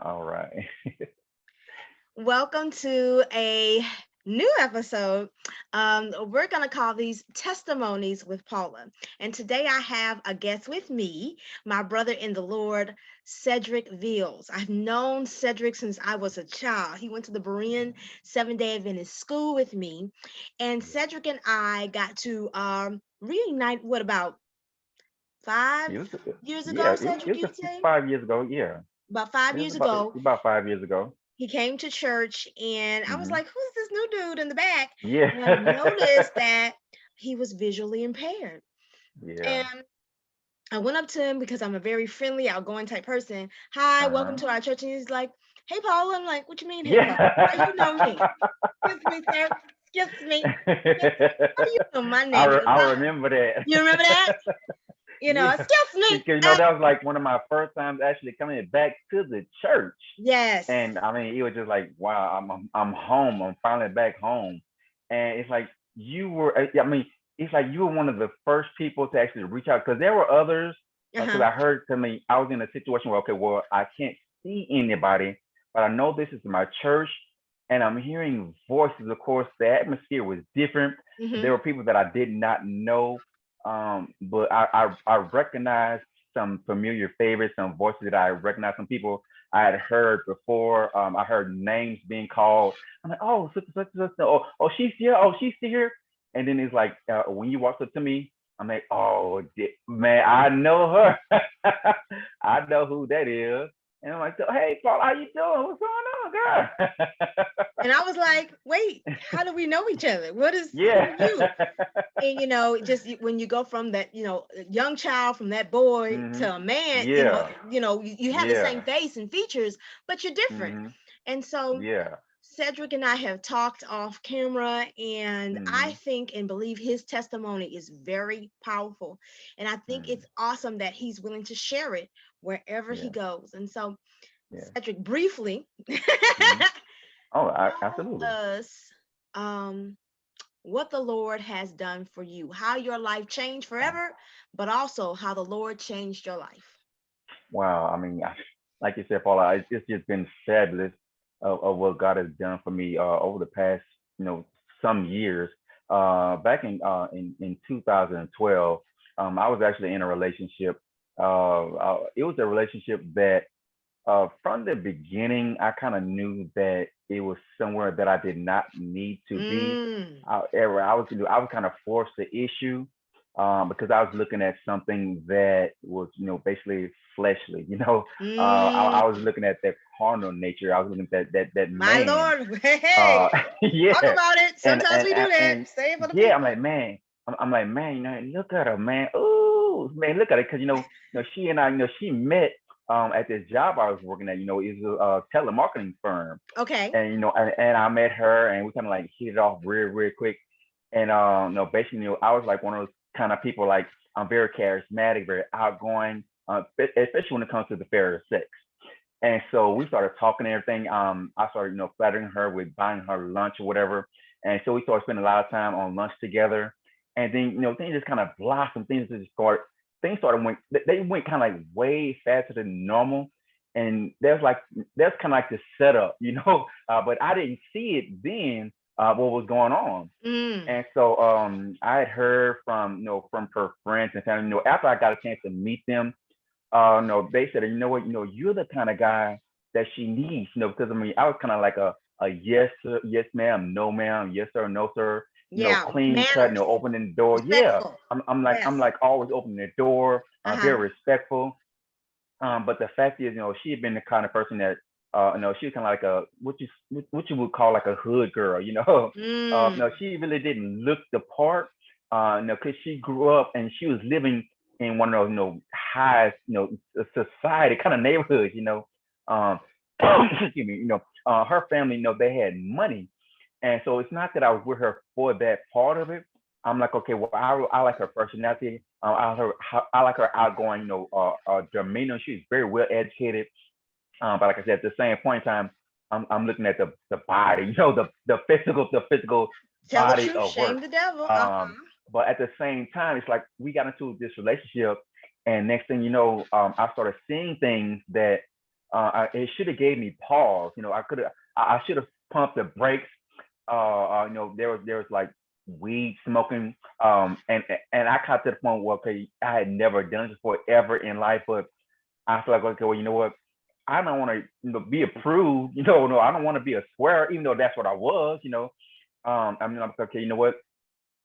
All right. Welcome to a new episode. We're going to call these Testimonies with Paula. And today I have a guest with me, my brother in the Lord, Sedrick Veals. I've known Sedrick since I was a child. He went to the Berean Seventh-day Adventist school with me. And Sedrick and I got to reunite, what, about five It was, years yeah, ago, it Sedrick, was you'd say? 5 years ago. Yeah, About five it was years ago. about 5 years ago. He came to church and I was Hmm. like, who's this new dude in the back? Yeah. And I noticed that he was visually impaired. Yeah. And I went up to him because I'm a very friendly, outgoing type person. Hi, welcome Uh-huh. to our church. And he's like, hey, Paula. I'm like, what you mean, hey, Paula? How Yeah. you know me? Excuse me, sir. Excuse me. Excuse me. How do you know my name? Because I remember that. you remember that? Yeah, Excuse me. because that was like one of my first times actually coming back to the church, Yes. and I mean it was just like wow, I'm home. I'm finally back home, and it's like you were. I mean, it's like you were one of the first people to actually reach out because there were others. Because Uh-huh. I heard, I mean, I was in a situation where okay, well, I can't see anybody, but I know this is my church, and I'm hearing voices. Of course, the atmosphere was different. There Mm-hmm. were people that I did not know, but I recognized some familiar favorites, some voices that I recognized, some people I had heard before. I heard names being called. I'm like, oh, sister, sister, sister. Oh, she's here. Oh, she's here. And then it's like when you walked up to me, I'm like, oh, man, I know her. I know who that is. And I'm like, so, hey, Paul, how you doing? What's going on, And I was like, wait, how do we know each other? Who are girl? you? Yeah. And just when you go from that, a young child, from that boy Hmm. to a man, Yeah. you have the same Yeah. face and features, but you're different. Hmm. And so Yeah. Cedric and I have talked off camera, and I Hmm. think and believe his testimony is very powerful. And I think Hmm. it's awesome that he's willing to share it wherever he Yeah. goes. And so, Yeah. Cedric, briefly, Hmm. Oh, tell absolutely. us um, what the Lord has done for you, how your life changed Wow. forever, but also how the Lord changed your life. Wow. I mean, like you said, Paula, it's just been fabulous of what God has done for me over the past, some years. Back in 2012, I was actually in a relationship. It was a relationship that from the beginning, I kind of knew that it was somewhere that I did not need to be. Mm. I was kind of forced the issue because I was looking at something that was, basically fleshly. I was Mm. looking at that carnal nature. I was looking at that My man. Lord, hey, talk Yeah, about it. and Sometimes and we do that. and Say it for the yeah, I'm people. like, man, I'm like, man, look at her, man. Ooh, man, look at it, because she and I, she met at this job I was working at. It's a telemarketing firm, Okay. and and I met her, and we kind of like hit it off real, real quick. And basically, I was like one of those kind of people, like I'm very charismatic, very outgoing, especially when it comes to the fair of sex. And so we started talking and everything. I started, flattering her with buying her lunch or whatever. And so we started spending a lot of time on lunch together. And then, things just kind of blossomed. Things started they went kind of like way faster than normal. And there's kind of like the setup, but I didn't see it then, what was going on. Mm. And so I had heard from, from her friends and family, after I got a chance to meet them, no, they said, you know what, you're the kind of guy that she needs, because I mean, I was kind of like a yes, sir, yes, ma'am, no, ma'am, yes, sir, no, sir, Yeah. clean cut, Manners. opening the door. Yeah, Respectful. I'm Yes. like always opening the door, Uh-huh. very respectful. But the fact is, she had been the kind of person that, she was kind of like a what you would call like a hood girl, no, Mm. she really didn't look the part, because she grew up and she was living in one of those, high, society kind of neighborhoods, excuse me, her family, they had money, and so it's not that I was with her for that part of it. I'm like, okay, well, I like her personality. I like her outgoing, demeanor. She's very well educated. But like I said, at the same point in time, I'm looking at the body, the physical Tell the body truth, of work. shame the devil. Um, Uh-huh. but at the same time, it's like we got into this relationship, and next thing you know, I started seeing things that It should have gave me pause. I should have pumped the brakes. There was like weed smoking, and I got to the point where, okay, I had never done this before ever in life, but I feel like, okay, well, you know what? I don't want to, be approved. No, I don't want to be a swear, even though that's what I was. I'm okay. You know what?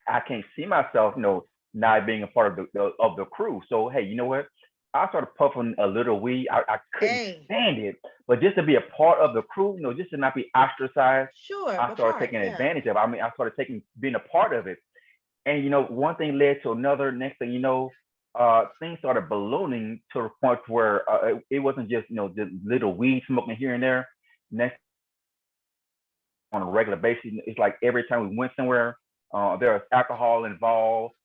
I can't see myself, not being a part of the crew. So hey, you know what? I started puffing a little weed. I couldn't Hey, stand it, but just to be a part of the crew, just to not be ostracized, sure, I the started part, taking yeah. advantage of it. I mean, I started taking being a part of it, and one thing led to another. Next thing you know, things started ballooning to the point where it wasn't just just little weed smoking here and there. Next, on a regular basis, it's like every time we went somewhere, there was alcohol involved.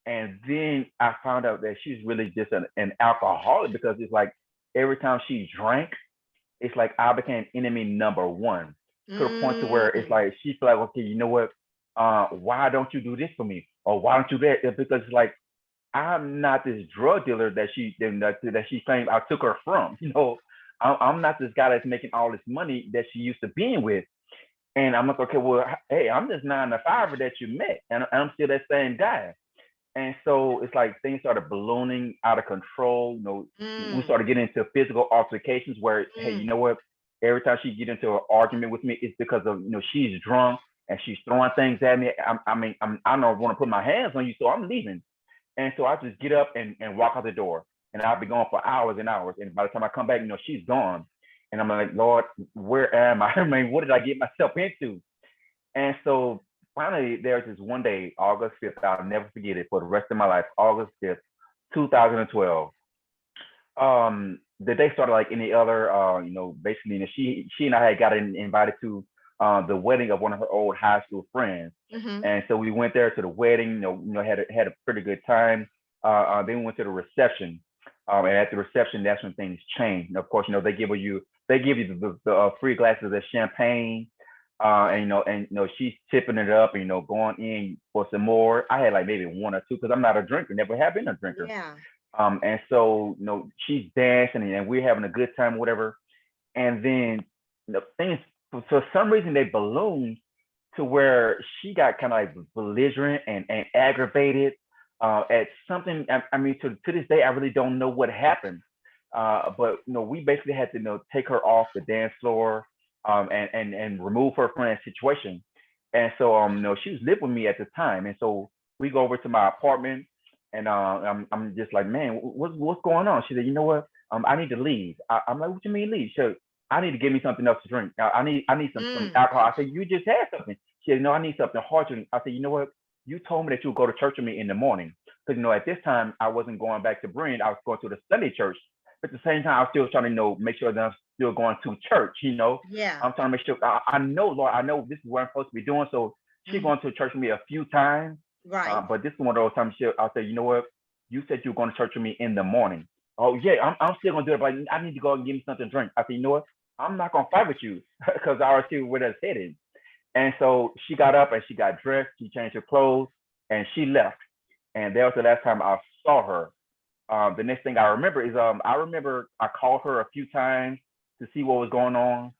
And then I found out that she's really just an alcoholic, because it's like every time she drank, it's like I became enemy number one, to the point to where it's Mm, like she feel like, okay, you know what? Why don't you do this for me? Or why don't you do that? Because it's like I'm not this drug dealer that she claimed I took her from. I'm not this guy that's making all this money that she used to being with. And I'm like, okay, well, hey, I'm just 9 to 5 that you met, and I'm still that same guy. And so it's like things started ballooning out of control. We mm, started getting into physical altercations where, hey, you mm. know what? Every time she get into an argument with me, it's because of she's drunk and she's throwing things at me. I don't want to put my hands on you, so I'm leaving. And so I just get up and walk out the door, and I'll be gone for hours and hours. And by the time I come back, she's gone. And I'm like, Lord, where am I? I mean, what did I get myself into? And so finally, there's this one day, August 5th, I'll never forget it for the rest of my life, August 5th, 2012. The day started like any other, basically, she and I had gotten invited to the wedding of one of her old high school friends. Mm-hmm. And so we went there to the wedding, had a pretty good time. Then we went to the reception. And at the reception, that's when things changed. And of course, they give you the free glasses of champagne, and she's tipping it up, and going in for some more. I had like maybe one or two, because I'm not a drinker, never have been a drinker. Yeah. And so she's dancing and we're having a good time, whatever. And then things, for some reason, they ballooned to where she got kind of like belligerent and aggravated at something. I mean, to this day, I really don't know what happened. But we basically had to take her off the dance floor, and remove her from that situation. And so she was living with me at the time, and so we go over to my apartment, and I'm just like, man, what's going on? She said, you know what? I need to leave. I'm like, what you mean leave? She said, I need to give me something else to drink. I need some Mm. alcohol. I said, you just had something. She said, no, I need something hard to drink. I said, you know what? You told me that you would go to church with me in the morning. Because at this time I wasn't going back to Bryn. I was going to the Sunday church. But at the same time, I was still trying to make sure that I'm still going to church. Yeah. I'm trying to make sure I know, Lord, I know this is what I'm supposed to be doing. So she Mhm. going to church with me a few times. Right. But this is one of those times I'll say, you know what? You said you were going to church with me in the morning. Oh yeah, I'm still gonna do it, but I need to go and give me something to drink. I said, you know what? I'm not gonna fight with you, because I already see where that's headed. And so she got up and she got dressed, she changed her clothes, and she left. And that was the last time I saw her. The next thing I remember is I remember I called her a few times to see what was going on.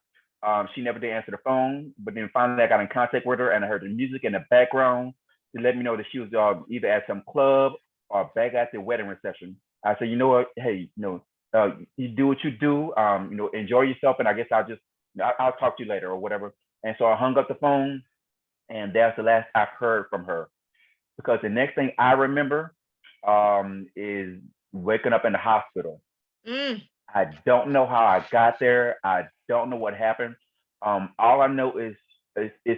She never did answer the phone, but then finally I got in contact with her and I heard the music in the background to let me know that she was either at some club or back at the wedding reception. I said, you know what? Hey, you do what you do. Enjoy yourself, and I guess I'll talk to you later or whatever. And so I hung up the phone, and that's the last I've heard from her. Because the next thing I remember is waking up in the hospital. Mm. I don't know how I got there. I don't know what happened. All I know is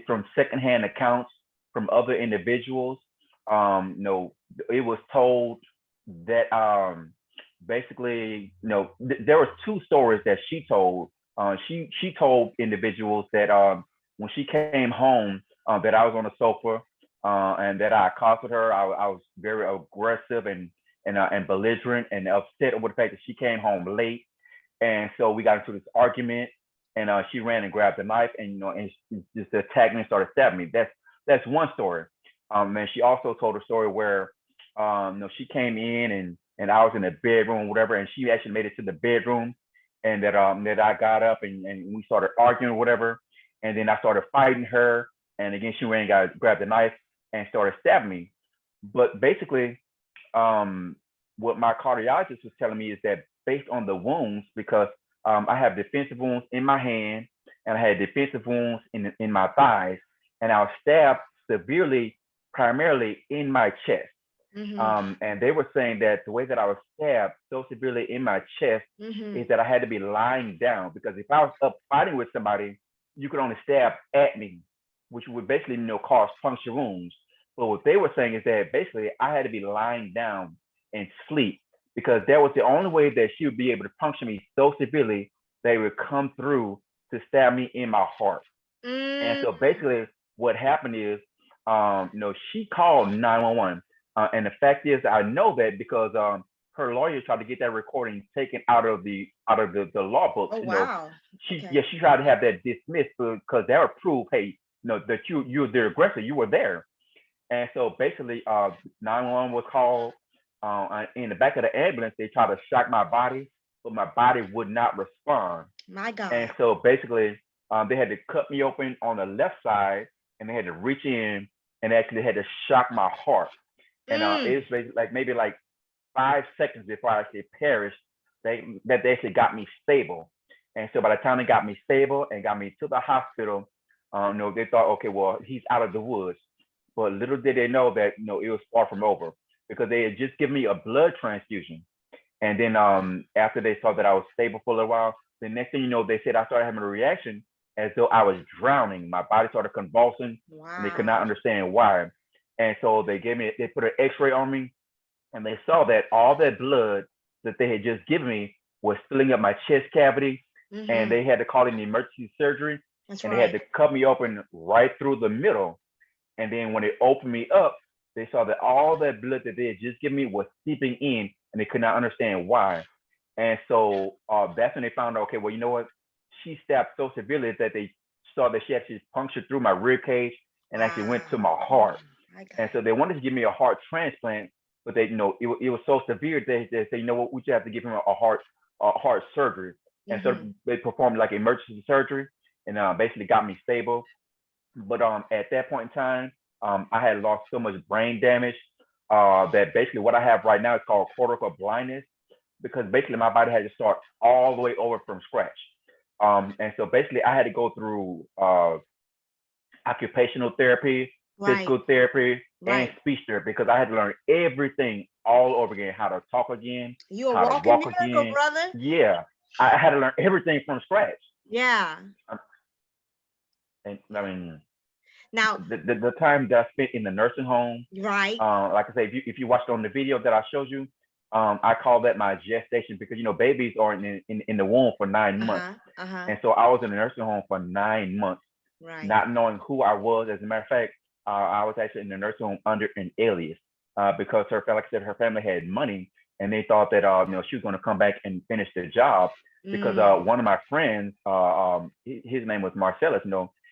from secondhand accounts from other individuals. It was told that basically, there was two stories that she told. She told individuals that when she came home, that I was on the sofa, and that I accosted her. I was very aggressive and belligerent and upset over the fact that she came home late. And so we got into this argument, and she ran and grabbed a knife, and and she just attacked me and started stabbing me. That's one story. And she also told a story where she came in, and I was in the bedroom, whatever, and she actually made it to the bedroom, and that I got up and we started arguing or whatever, and then I started fighting her, and again she ran and grabbed the knife and started stabbing me. But basically, um, what my cardiologist was telling me is that based on the wounds, because I have defensive wounds in my hand and I had defensive wounds in my thighs, and I was stabbed severely, primarily in my chest. Mm-hmm. And they were saying that the way that I was stabbed so severely in my chest Mm-hmm. is that I had to be lying down, because if I was up fighting with somebody, you could only stab at me, which would basically cause puncture wounds. But what they were saying is that basically I had to be lying down and sleep, because that was the only way that she would be able to puncture me so severely that it would come through to stab me in my heart. And Mm. so basically, what happened is, she called 911, and the fact is, I know that because her lawyer tried to get that recording taken out of the law books. Oh, wow. Okay. She tried to have that dismissed because that would prove, hey, that you're the aggressor, you were there. And so basically, 911 was called. In the back of the ambulance, they tried to shock my body, but my body would not respond. My And God. so basically, they had to cut me open on the left side, and they had to reach in and actually had to shock my heart. And it Mm. was like maybe like 5 seconds before I actually perished, they actually got me stable. And so by the time they got me stable and got me to the hospital, they thought, okay, well, he's out of the woods. But little did they know that it was far from over, because they had just given me a blood transfusion. And then after they saw that I was stable for a little while, the next thing you know, they said I started having a reaction as though I was drowning. My body started convulsing, and they could not Wow. understand why. And so they put an X-ray on me, and they saw that all that blood that they had just given me was filling up my chest cavity, and Mm-hmm. they had to call in emergency surgery, That's and they had right. to cut me open right through the middle. And then when they opened me up, they saw that all that blood that they had just given me was seeping in, and they could not understand why. And so that's when they found out, okay, well, you know what? She stabbed so severely that they saw that she actually punctured through my rib cage and actually went to Wow. my heart. My God. And so they wanted to give me a heart transplant, but it was so severe that they said, you know what, we just have to give him a heart surgery. And so Mm-hmm. they performed like emergency surgery and basically got me stable. But at that point in time, I had lost so much brain damage that basically what I have right now is called cortical blindness, because basically my body had to start all the way over from scratch. And so basically I had to go through occupational therapy, Right. physical therapy, and Right. speech therapy, because I had to learn everything all over again, how to talk again, You a how to walking walk miracle, again. brother. Yeah, I had to learn everything from scratch. Yeah. Um, And I mean, Now, the time that I spent in the nursing home, right. like I say, if you watched on the video that I showed you, I call that my gestation, because babies are in the womb for 9 months, Uh-huh. Uh-huh. and so I was in the nursing home for 9 months, Right. not knowing who I was. As a matter of fact, I was actually in the nursing home under an alias, because like I said, her family had money, and they thought that she was going to come back and finish the job, because Mm. one of my friends, his name was Marcellus.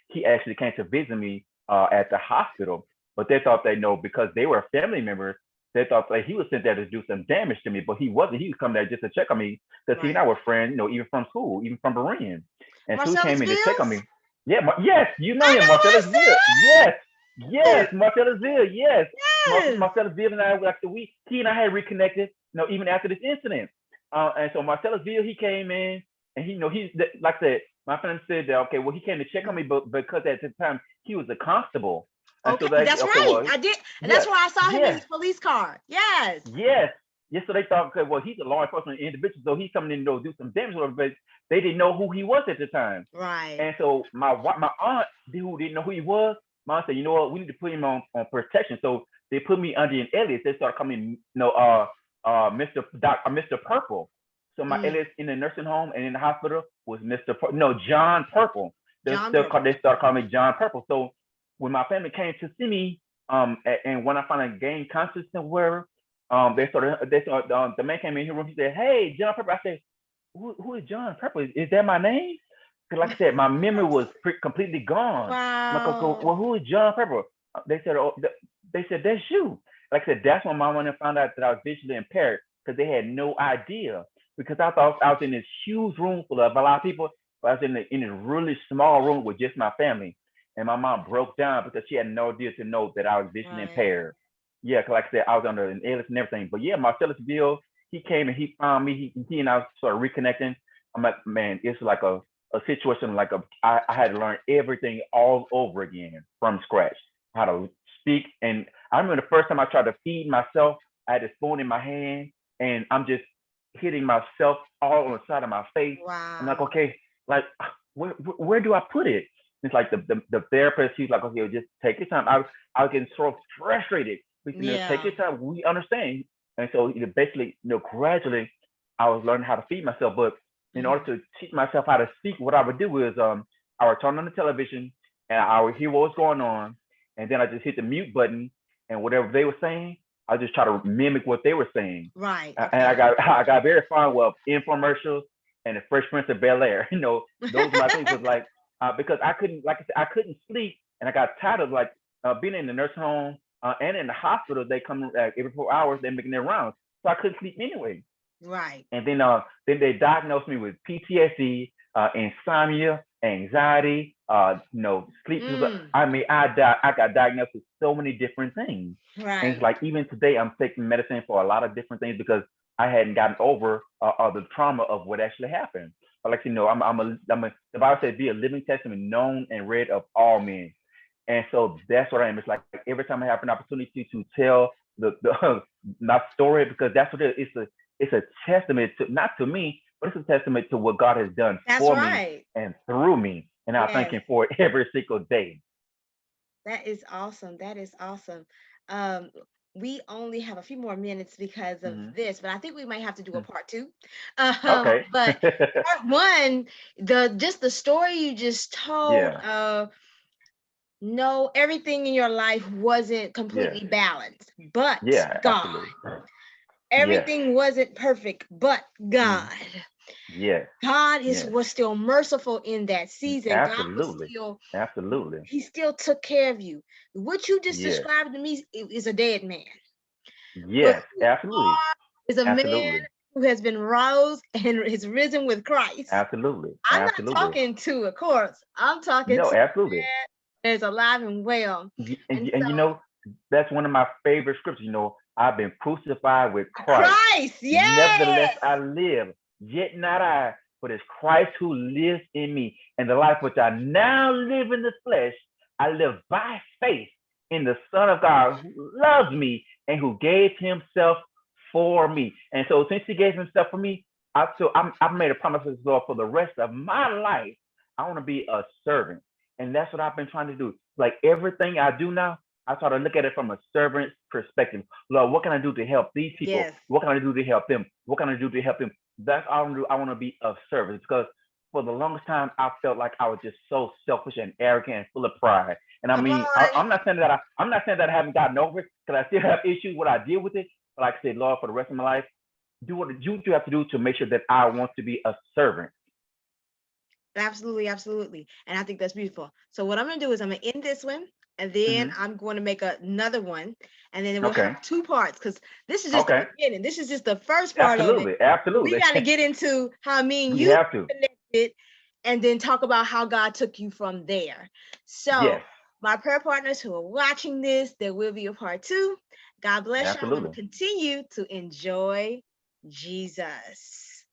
He actually came to visit me at the hospital, but they thought they know because they were family members. They thought that he was sent there to do some damage to me, but he wasn't. He was coming there just to check on me, because he and Right. I were friends, even from school, even from Berean. And so he Marcellus came in to check on Veals? me. Yeah, yes, you know I him, Marcellus know Ville. Yes, yes, Marcellus. Marcellus Ville. Yes, Yes. Marcellus Ville and I, after he and I had reconnected. Even after this incident. And so Marcellus Ville, he came in, and he's like I said, my friend said that, okay, well, he came to check on me, but because at the time he was a constable, and so Okay, that, that's okay, right. well, I did. And that's yeah, where I saw him in yeah, his police car. Yes. yes, yes. So they thought, okay, well, he's a law enforcement individual, so he's coming in to do some damage, but they didn't know who he was at the time. Right. And so my aunt, who didn't know who he was, mom said, you know what, we need to put him on protection. So they put me under an alias. They started calling me, Mr. Purple. So my Mm. alias in the nursing home and in the hospital was no, John Purple. John Purple. They started calling me John Purple. So when my family came to see me, and when I finally gained consciousness, where the man came in his room. He said, "Hey, John Purple." I said, who is John Purple? Is that my name? Because like I said, my memory was completely gone. I'm like, okay, Wow. well, who is John Purple? They said, they said, that's you. Like I said, that's when my mom found out that I was visually impaired, because they had no idea. because I thought I was in this huge room full of a lot of people, but I was in this really small room with just my family. And my mom broke down because she had no idea to know that I was vision Right. impaired. Yeah, 'cause like I said, I was under an illness and everything. But yeah, Marcellus Bill, he came and he found me. He and I started reconnecting. I'm like, man, it's like a situation like I had to learn everything all over again from scratch. How to speak. And I remember the first time I tried to feed myself, I had a spoon in my hand and I'm just hitting myself all on the side of my face. I'm like, Wow. okay, like where do I put it? It's like the therapist, he's like, okay, just take your time. I was getting so frustrated. We said, no, take Yeah. your time. We understand. And so basically, gradually, I was learning how to feed myself. But in order Mhm. to teach myself how to speak, what I would do is I would turn on the television and I would hear what was going on, and then I just hit the mute button, and whatever they were saying, I just try to mimic what they were saying. Right. And I Okay. got I got very fond with infomercials and the Fresh Prince of Bel Air. Those are my things. Was like because I couldn't, like I said, I couldn't sleep, and I got tired of like being in the nursing home and in the hospital. They come every 4 hours. They're making their rounds, so I couldn't sleep anyway. Right. And then they diagnosed me with PTSD, insomnia, anxiety, sleep. Mm. I mean, I got diagnosed with so many different things, and it's Right. like even today I'm taking medicine for a lot of different things because I hadn't gotten over the trauma of what actually happened. But like the Bible says, be a living testament, known and read of all men. And so that's what I am. It's like every time I have an opportunity to tell the my story, because that's what it is. It's a testament to, not to me, but it's a testament to what God has done That's for me right. and through me. And I thank Yes. him for it every single day. That is awesome. That is awesome. Um, we only have a few more minutes because of Hmm. this, but I think we might have to do a part two. Okay. But part one, the story you just told, Yeah. no, everything in your life wasn't Yeah. completely balanced, but Yeah. God. Absolutely. Yes. Everything wasn't perfect, but Hmm. God. Yes. God is Yes. was still merciful in that season. God was Absolutely. still, Absolutely. he still took care of you. What you just Yes. described to me is a dead man. But Yes. who Absolutely. is a man Absolutely. who has been rose and is risen with Christ. Absolutely. I'm not Absolutely. talking to a corpse. I'm talking No, to absolutely. that is alive and well. And And so that's one of my favorite scriptures. I've been crucified with Christ. Christ, Nevertheless, yes. I live, yet not I, but it's Christ who lives in me. And the life which I now live in the flesh, I live by faith in the Son of God who loves me and who gave himself for me. And so since he gave himself for me, I've made a promise to the Lord for the rest of my life. I want to be a servant. And that's what I've been trying to do. Like everything I do now, I try to look at it from a servant's perspective. Lord, what can I do to help these people? Yes. What can I do to help them? What can I do to help them? That's all I want to do. I want to be of service because for the longest time I felt like I was just so selfish and arrogant and full of pride. And I Come mean, on. I'm not saying that I'm not saying that I haven't gotten over it because I still have issues when I deal with it. But like I said, Lord, for the rest of my life, do what you have to do to make sure that I want to be a servant. Absolutely, absolutely. And I think that's beautiful. So what I'm gonna do is I'm gonna end this one and then Hmm. I'm going to make another one and then we'll Okay. have two parts because this is just the Okay. beginning. This is just the first part of it. Absolutely. We Absolutely. got to get into how me and We you have to. connected and then talk about how God took you from there. So Yes. my prayer partners who are watching this, there will be a part two. God bless y'all and Absolutely. continue to enjoy Jesus.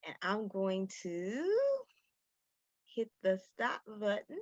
And I'm going to hit the stop button.